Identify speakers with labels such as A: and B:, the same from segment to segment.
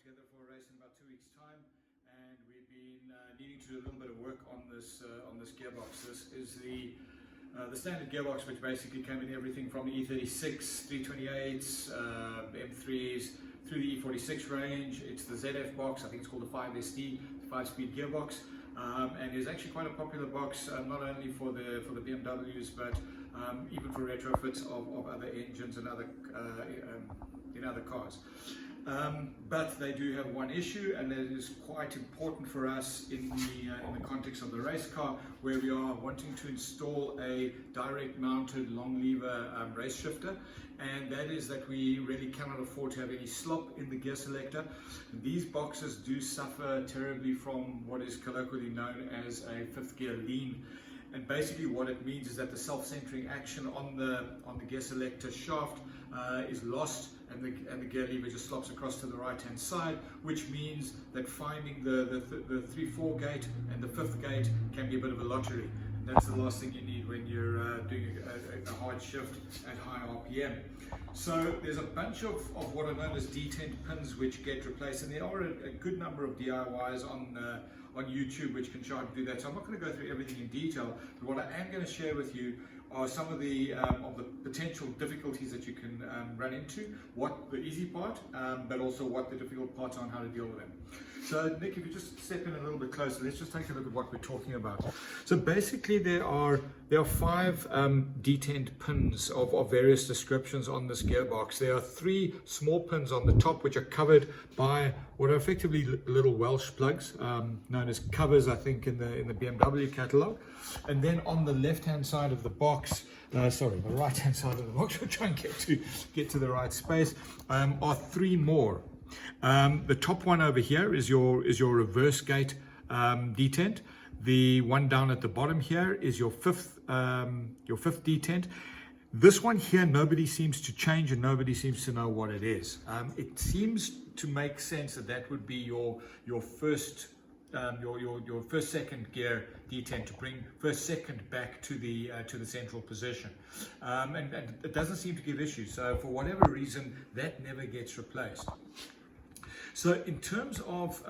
A: together for a race in about 2 weeks' time, and we've been needing to do a little bit of work on this gearbox. This is the standard gearbox, which basically came in everything from the E36, 328s, M3s, through the E46 range. It's the ZF box. I think it's called the 5SD, 5-speed gearbox, and is actually quite a popular box, not only for the BMWs, but even for retrofits of other engines and other in other cars. But they do have one issue, and that is quite important for us in the context of the race car, where we are wanting to install a direct mounted long lever race shifter, and that is that we really cannot afford to have any slop in the gear selector. These boxes do suffer terribly from what is colloquially known as a fifth gear lean. And basically what it means is that the self-centering action on the gear selector shaft is lost, and the gear lever just slops across to the right hand side, which means that finding the 3/4 gate and the 5th gate can be a bit of a lottery. And that's the last thing you need when you're doing a hard shift at high RPM. So there's a bunch of what are known as detent pins which get replaced, and there are a good number of DIYs on YouTube which can try to do that. So I'm not going to go through everything in detail, but what I am going to share with you are some of the potential difficulties that you can run into, what the easy part, but also what the difficult parts are and how to deal with them. So Nick, if you just step in a little bit closer, let's just take a look at what we're talking about. So basically there are 5 detent pins of various descriptions on this gearbox. There are 3 small pins on the top which are covered by what are effectively little Welsh plugs, known as covers, I think, in the BMW catalogue. And then on the left hand side of the box, the right hand side of the box, we'll try and get to the right space, are 3 more. The top one over here is your reverse gate detent. The one down at the bottom here is your fifth detent. This one here, nobody seems to change and nobody seems to know what it is. It seems to make sense that would be your first second gear detent, to bring first second back to the central position, and it doesn't seem to give issues. So for whatever reason, that never gets replaced. So in terms of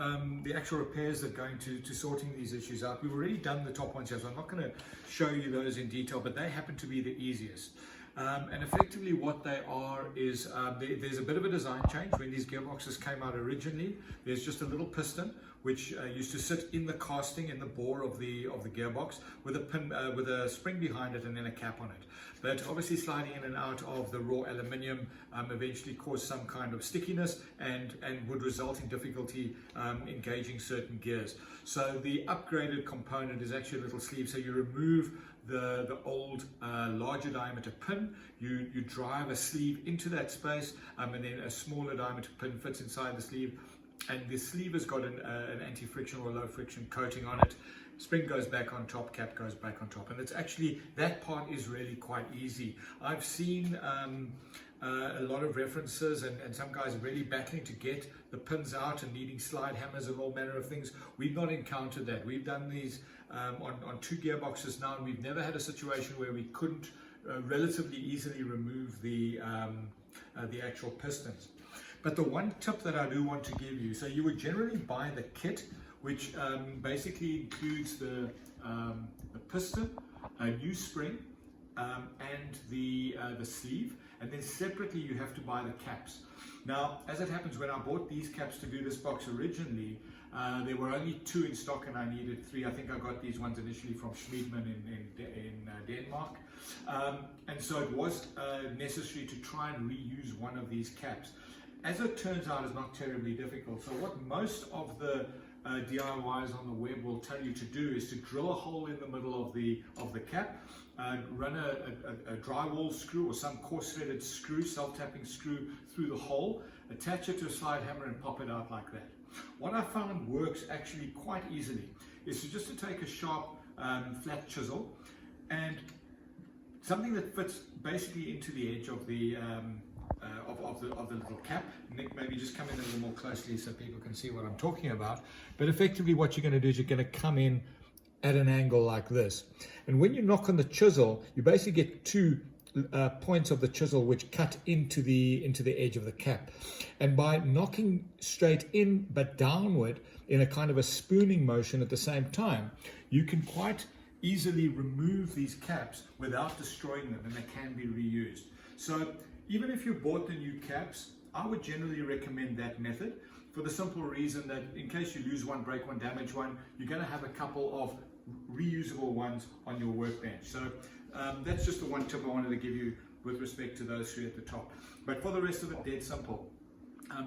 A: the actual repairs that go into sorting these issues out, we've already done the top ones here, so I'm not going to show you those in detail, but they happen to be the easiest. And effectively what they are is there's a bit of a design change. When these gearboxes came out originally, there's just a little piston which used to sit in the casting, in the bore of the gearbox, with a pin with a spring behind it and then a cap on it. But obviously sliding in and out of the raw aluminium eventually caused some kind of stickiness and would result in difficulty engaging certain gears. So the upgraded component is actually a little sleeve. So you remove the old larger diameter pin, you drive a sleeve into that space, and then a smaller diameter pin fits inside the sleeve, and the sleeve has got an anti-friction or low friction coating on it. Spring goes back on top, cap goes back on top, and it's actually, that part is really quite easy. I've seen a lot of references and some guys really battling to get the pins out and needing slide hammers and all manner of things. We've not encountered that. We've done these on 2 gearboxes now, and we've never had a situation where we couldn't relatively easily remove the actual pistons. But the one tip that I do want to give you, so you would generally buy the kit, which basically includes the piston, a new spring, and the sleeve, and then separately you have to buy the caps. Now, as it happens, when I bought these caps to do this box originally, there were only 2 in stock and I needed 3. I think I got these ones initially from Schmiedman in Denmark. And so it was necessary to try and reuse one of these caps. As it turns out, it's not terribly difficult. So what most of the DIYs on the web will tell you to do is to drill a hole in the middle of the cap, run a drywall screw or some coarse threaded screw, self-tapping screw, through the hole, attach it to a slide hammer and pop it out like that. What I found works actually quite easily is just to take a sharp flat chisel and something that fits basically into the edge of the little cap. Nick, maybe just come in a little more closely so people can see what I'm talking about. But effectively what you're going to do is you're going to come in at an angle like this. And when you knock on the chisel, you basically get 2 points of the chisel which cut into the edge of the cap, and by knocking straight in but downward in a kind of a spooning motion at the same time, you can quite easily remove these caps without destroying them, and they can be reused. So even if you bought the new caps, I would generally recommend that method, for the simple reason that in case you lose one, break one, damage one, you're going to have a couple of reusable ones on your workbench. So that's just the one tip I wanted to give you with respect to those three at the top. But for the rest of it, dead simple.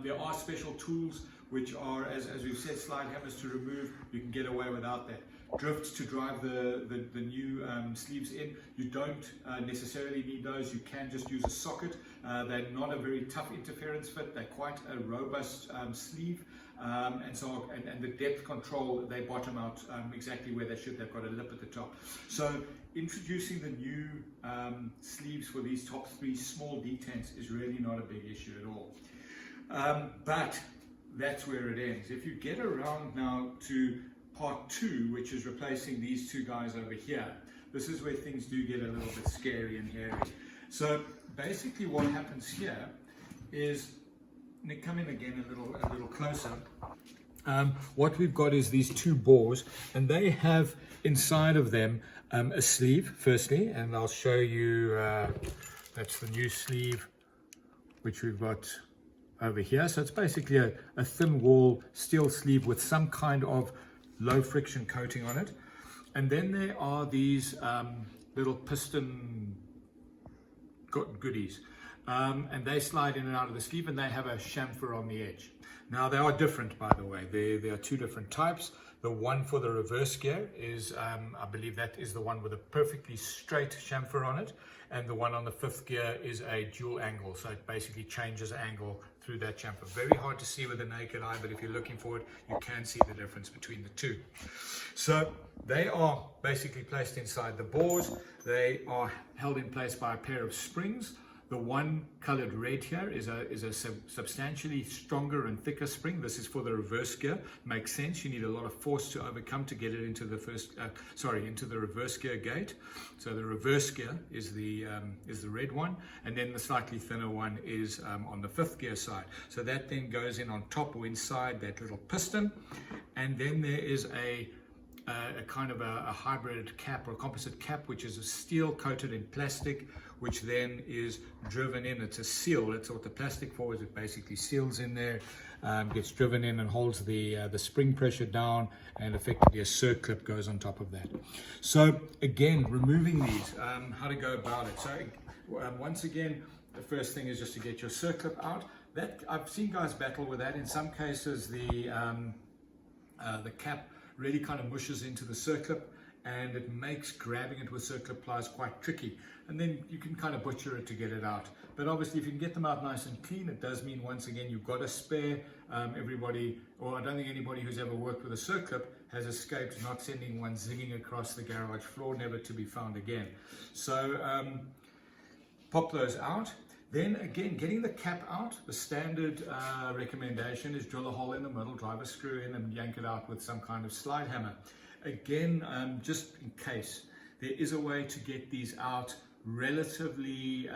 A: There are special tools which are, as we've said, slide hammers to remove. You can get away without that. Drifts to drive the new sleeves in. You don't necessarily need those. You can just use a socket. They're not a very tough interference fit. They're quite a robust sleeve. And the depth control, they bottom out exactly where they should. They've got a lip at the top. So introducing the new sleeves for these top three small detents is really not a big issue at all. But that's where it ends. If you get around now to part 2, which is replacing these two guys over here, this is where things do get a little bit scary and hairy. So basically what happens here is, Nick, come in again a little closer. What we've got is these two bores, and they have inside of them a sleeve, firstly, and I'll show you, that's the new sleeve which we've got over here. So it's basically a thin wall steel sleeve with some kind of low friction coating on it. And then there are these little piston goodies. And they slide in and out of the sleeve, and they have a chamfer on the edge. Now they are different, by the way. There are two different types. The one for the reverse gear is, I believe that is the one with a perfectly straight chamfer on it. And the one on the 5th gear is a dual angle. So it basically changes angle through that chamfer. Very hard to see with the naked eye, but if you're looking for it, you can see the difference between the two. So they are basically placed inside the bores. They are held in place by a pair of springs. The one colored red here is a substantially stronger and thicker spring. This is for the reverse gear. Makes sense. You need a lot of force to overcome to get it into the into the reverse gear gate. So the reverse gear is the red one, and then the slightly thinner one is on the 5th gear side. So that then goes in on top or inside that little piston, and then there is a kind of a hybrid cap or a composite cap, which is a steel coated in plastic, which then is driven in. It's a seal. That's what the plastic for is. It basically seals in there, gets driven in and holds the spring pressure down, and effectively a circlip goes on top of that. So again, removing these, how to go about it. So once again, the first thing is just to get your circlip out. That I've seen guys battle with that. In some cases, the cap really kind of mushes into the circlip, and it makes grabbing it with circlip pliers quite tricky, and then you can kind of butcher it to get it out. But obviously if you can get them out nice and clean, it does mean once again you've got a spare. Everybody, or I don't think anybody who's ever worked with a circlip has escaped not sending one zigging across the garage floor, never to be found again. So pop those out. Then again, getting the cap out, the standard recommendation is drill a hole in the middle, drive a screw in, and yank it out with some kind of slide hammer. Again, just in case, there is a way to get these out relatively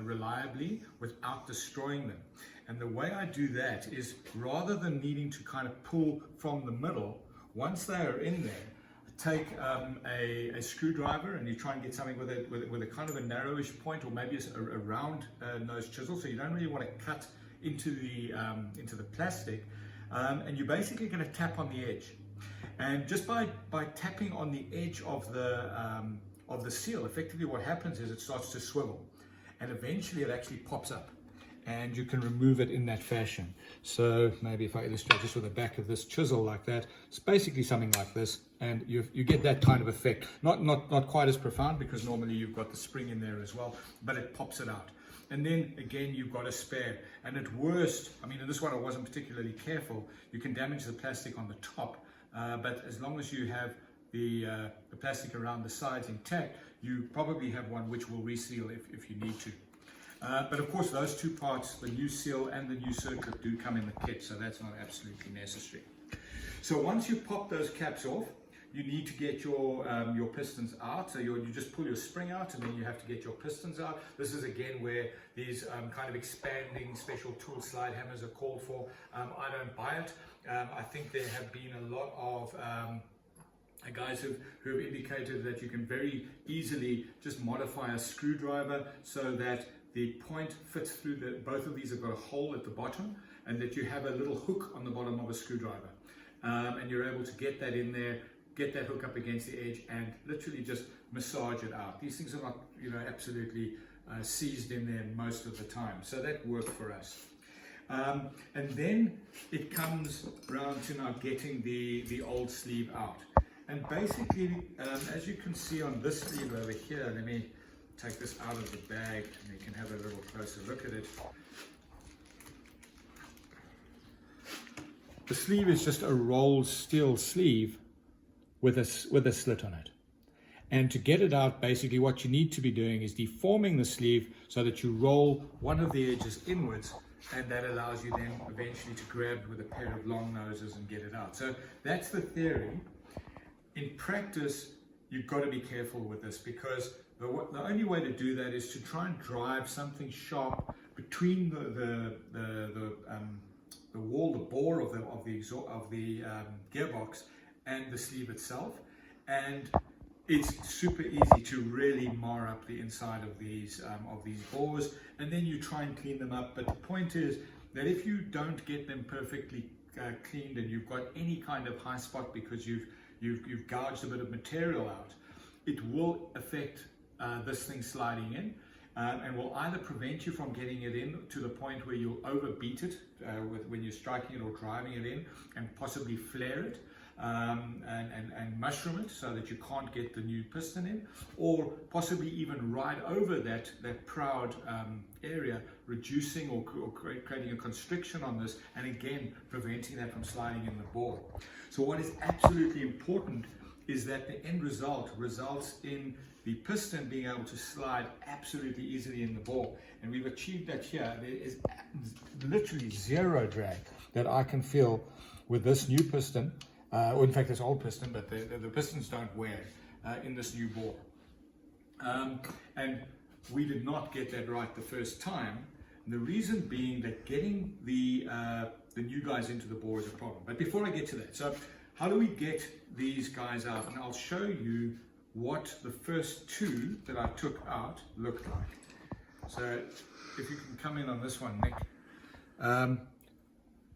A: reliably without destroying them. And the way I do that is, rather than needing to kind of pull from the middle, once they are in there, take a screwdriver, and you try and get something with a kind of a narrowish point, or maybe a round nose chisel, so you don't really want to cut into the plastic, and you're basically going to tap on the edge. And just by tapping on the edge of the seal, effectively what happens is it starts to swivel, and eventually it actually pops up, and you can remove it in that fashion. So maybe if I illustrate just with the back of this chisel like that, it's basically something like this, and you get that kind of effect. Not quite as profound, because normally you've got the spring in there as well, but it pops it out. And then again, you've got a spare, and at worst, I mean, in this one I wasn't particularly careful, you can damage the plastic on the top, but as long as you have the plastic around the sides intact, you probably have one which will reseal if you need to. But of course, those two parts, the new seal and the new circlip, do come in the kit, so that's not absolutely necessary. So once you pop those caps off, you need to get your pistons out. So you just pull your spring out, and then you have to get your pistons out. This is again where these kind of expanding special tool slide hammers are called for. I don't buy it. I think there have been a lot of guys who have indicated that you can very easily just modify a screwdriver so that the point fits through both of these have got a hole at the bottom, and that you have a little hook on the bottom of a screwdriver. And you're able to get that in there, get that hook up against the edge, and literally just massage it out. These things are not, absolutely seized in there most of the time. So that worked for us. And then it comes round to now getting the old sleeve out. And basically, as you can see on this sleeve over here, let me take this out of the bag and you can have a little closer look at it. The sleeve is just a rolled steel sleeve with a slit on it. And to get it out, basically what you need to be doing is deforming the sleeve so that you roll one of the edges inwards, and that allows you then eventually to grab with a pair of long noses and get it out. So that's the theory. In practice, you've got to be careful with this, because the only way to do that is to try and drive something sharp between the wall, the bore of the gearbox and the sleeve itself, and it's super easy to really mar up the inside of these bores, and then you try and clean them up. But the point is that if you don't get them perfectly cleaned, and you've got any kind of high spot because you've gouged a bit of material out, it will affect this thing sliding in, and will either prevent you from getting it in to the point where you'll overbeat it when you're striking it or driving it in, and possibly flare it and mushroom it so that you can't get the new piston in, or possibly even ride over that proud area, reducing or creating a constriction on this, and again preventing that from sliding in the bore. So what is absolutely important is that the end result results in the piston being able to slide absolutely easily in the bore, and we've achieved that here. There is literally zero drag that I can feel with this new piston, or in fact this old piston, but the pistons don't wear in this new bore. And we did not get that right the first time. And the reason being that getting the new guys into the bore is a problem. But before I get to that, so how do we get these guys out? And I'll show you what the first two that I took out looked like. So if you can come in on this one, Nick.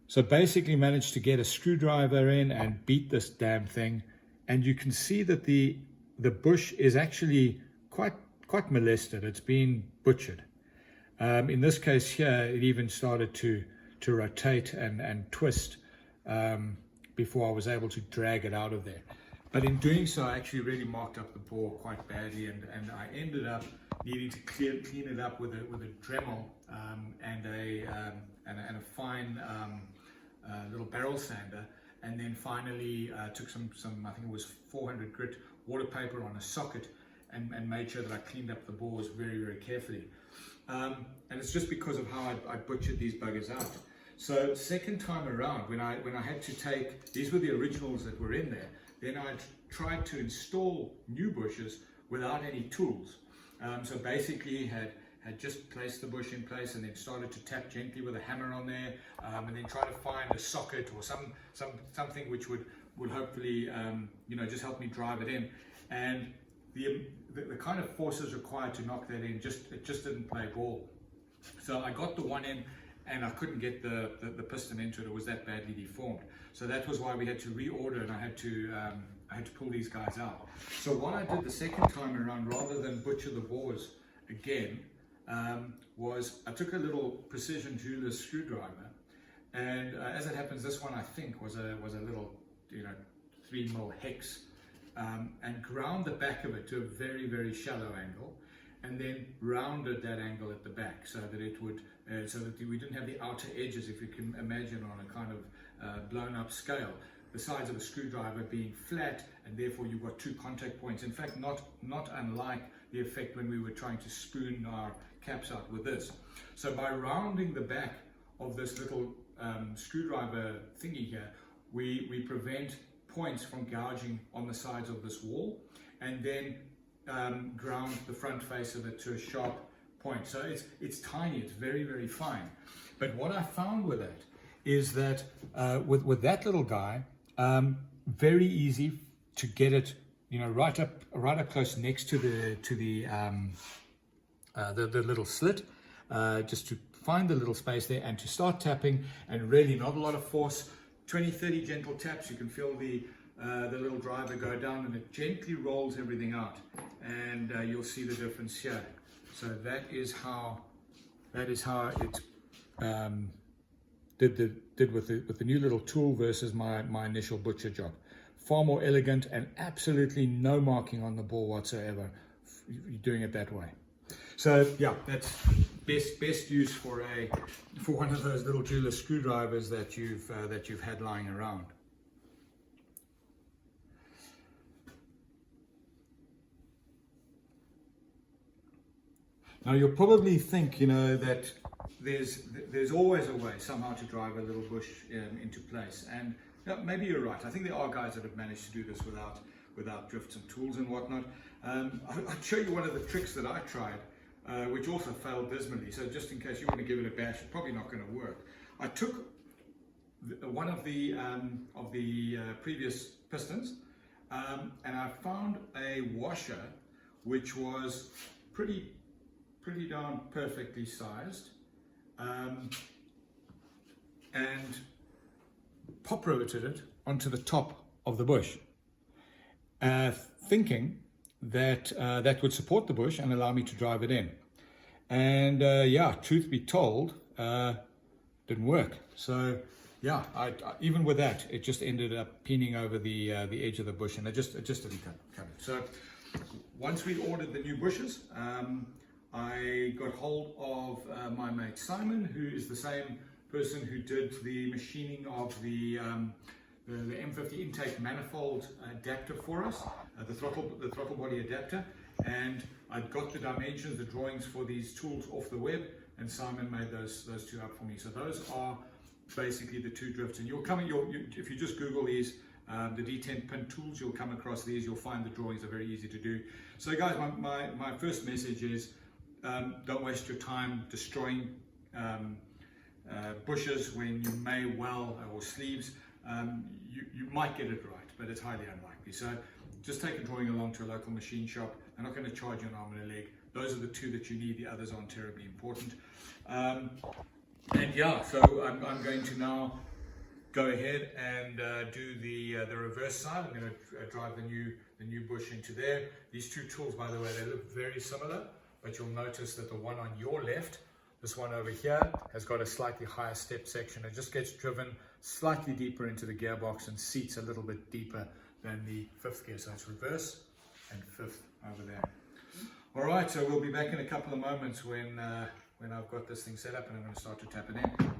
A: So basically managed to get a screwdriver in and beat this damn thing, and you can see that the bush is actually quite molested. It's been butchered. In this case here, it even started to rotate and twist before I was able to drag it out of there. But in doing so, I actually really marked up the bore quite badly, and I ended up needing to clean it up with a Dremel and a fine little barrel sander, and then finally took some I think it was 400 grit water paper on a socket, and made sure that I cleaned up the bores very, very carefully. And it's just because of how I butchered these buggers out. So second time around, when I had to take, these were the originals that were in there, then I tried to install new bushes without any tools. So basically had just placed the bush in place, and then started to tap gently with a hammer on there, and then try to find a socket or something which would hopefully just help me drive it in. And the kind of forces required to knock that in it just didn't play ball. So I got the one in, and I couldn't get the piston into it. It was that badly deformed. So that was why we had to reorder, and I had to pull these guys out. So what I did the second time around, rather than butcher the bores again, was I took a little precision jeweler's screwdriver, and as it happens, this one I think was a little 3mm hex, and ground the back of it to a very, very shallow angle, and then rounded that angle at the back so that it would so that we didn't have the outer edges, if you can imagine, on a kind of blown up scale, the sides of a screwdriver being flat, and therefore you've got two contact points. In fact, not unlike the effect when we were trying to spoon our caps out with this. So by rounding the back of this little screwdriver thingy here, we prevent points from gouging on the sides of this wall, and then ground the front face of it to a sharp point. So it's tiny, it's very, very fine. But what I found with that is that with that little guy, very easy to get it, you know, right up close next to the little slit, just to find the little space there and to start tapping, and really not a lot of force. 20-30 gentle taps, you can feel the little driver go down, and it gently rolls everything out, and you'll see the difference here. So that is how it did with the new little tool versus my initial butcher job. Far more elegant and absolutely no marking on the ball whatsoever. You're doing it that way. So yeah, that's best use for one of those little jeweler screwdrivers that you've had lying around. Now you'll probably think, you know, that there's always a way somehow to drive a little bush into place, and yeah, maybe you're right. I think there are guys that have managed to do this without drifts and tools and whatnot. I'll show you one of the tricks that I tried, which also failed dismally. So just in case you want to give it a bash, it's probably not going to work. I took one of the previous pistons, and I found a washer which was pretty darn perfectly sized, and pop riveted it onto the top of the bush, thinking that that would support the bush and allow me to drive it in. And yeah, truth be told, didn't work. So yeah, I even with that, it just ended up pinning over the edge of the bush, and it just didn't cut it. So once we ordered the new bushes, I got hold of my mate Simon, who is the same person who did the machining of the M50 intake manifold adapter for us, the throttle body adapter, and I'd got the dimensions, the drawings for these tools off the web, and Simon made those two up for me. So those are basically the two drifts, and if you just Google these, the D10 pin tools, you'll come across these. You'll find the drawings are very easy to do. So guys, my first message is, don't waste your time destroying bushes when you may well, or sleeves. You might get it right, but it's highly unlikely. So just take a drawing along to a local machine shop. They're not going to charge you an arm and a leg. Those are the two that you need. The others aren't terribly important. And yeah, so I'm going to now go ahead and do the reverse side. I'm going to drive the new bush into there. These two tools, by the way, they look very similar, but you'll notice that the one on your left, this one over here, has got a slightly higher step section. It just gets driven slightly deeper into the gearbox and seats a little bit deeper than the fifth gear. So it's reverse and fifth over there. All right, so we'll be back in a couple of moments when I've got this thing set up and I'm going to start to tap it in.